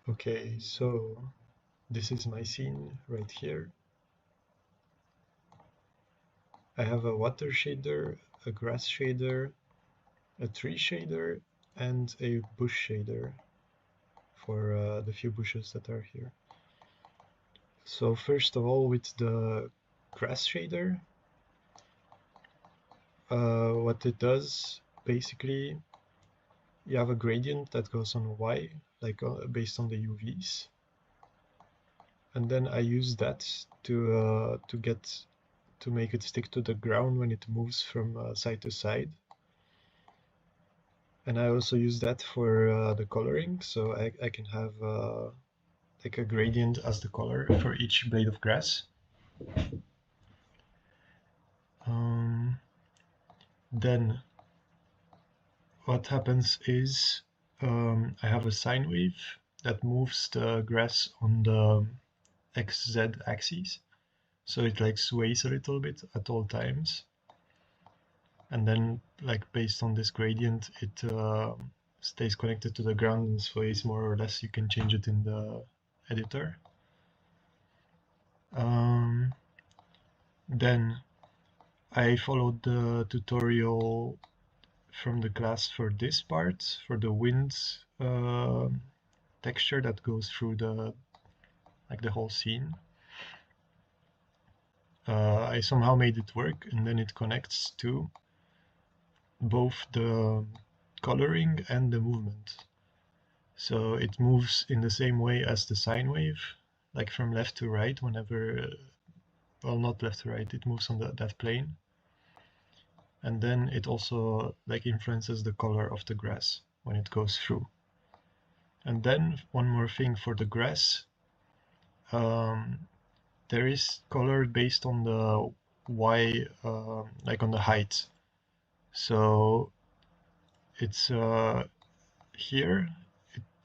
Okay, so this is my scene right here. I have a water shader, a grass shader, a tree shader, and a bush shader for the few bushes that are here. So first of all, with the grass shader, what it does, basically, you have a gradient that goes on Y, like based on the UVs. And then I use that to make it stick to the ground when it moves from side to side. And I also use that for the coloring, so I can have like a gradient as the color for each blade of grass. Then what happens is I have a sine wave that moves the grass on the XZ axis, so it like sways a little bit at all times. And then like based on this gradient, it stays connected to the ground and sways more or less. You can change it in the editor. Then I followed the tutorial from the class for this part, for the wind texture that goes through the whole scene. I somehow made it work, and then it connects to both the coloring and the movement. So it moves in the same way as the sine wave, like from left to right whenever, well, not left to right, it moves on that plane. And then it also like influences the color of the grass when it goes through. And then one more thing for the grass, there is color based on the Y, like on the height. So it's here,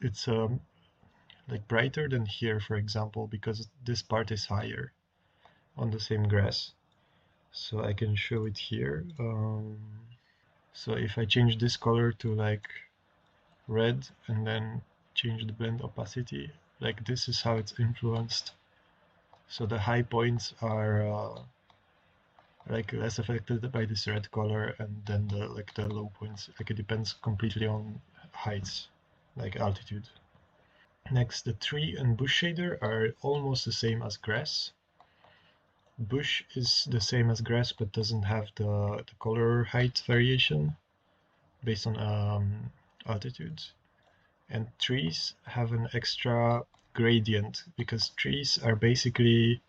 it's like brighter than here, for example, because this part is higher on the same grass. So I can show it here. So if I change this color to like red and then change the blend opacity, like this is how it's influenced. So the high points are like less affected by this red color, and then the low points, like it depends completely on heights, like altitude. Next, the tree and bush shader are almost the same as grass. Bush is the same as grass but doesn't have the color height variation based on altitude. And trees have an extra gradient because trees are basically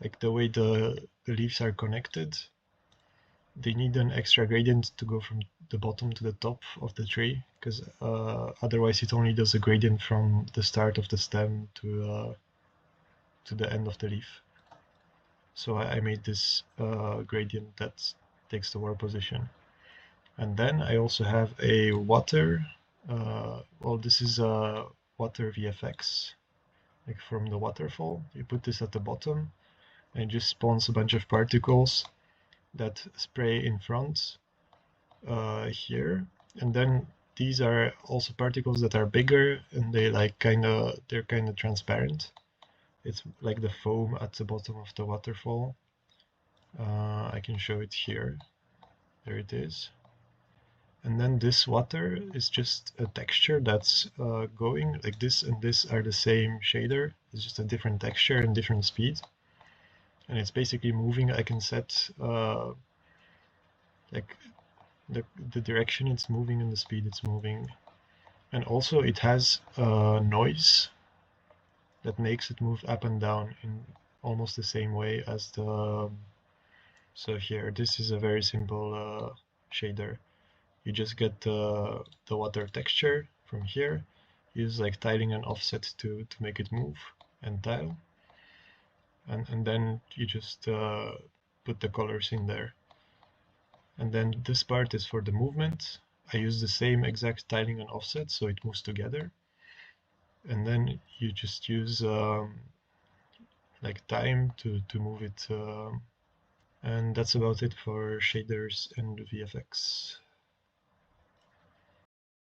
like the way the leaves are connected. They need an extra gradient to go from the bottom to the top of the tree, because otherwise it only does a gradient from the start of the stem to the end of the leaf. So I made this gradient that takes the warp position. And then I also have a water, well, this is a water VFX, like from the waterfall. You put this at the bottom and it just spawns a bunch of particles that spray in front here. And then these are also particles that are bigger, and they're kind of transparent. It's like the foam at the bottom of the waterfall. I can show it here. There it is. And then this water is just a texture that's going like this, and this are the same shader. It's just a different texture and different speed. And it's basically moving. I can set like the direction it's moving and the speed it's moving. And also it has noise that makes it move up and down in almost the same way as the... So here, this is a very simple shader. You just get the water texture from here, use like tiling and offset to make it move and tile. And then you just put the colors in there. And then this part is for the movement. I use the same exact tiling and offset so it moves together. And then you just use like time to move it. And that's about it for shaders and VFX.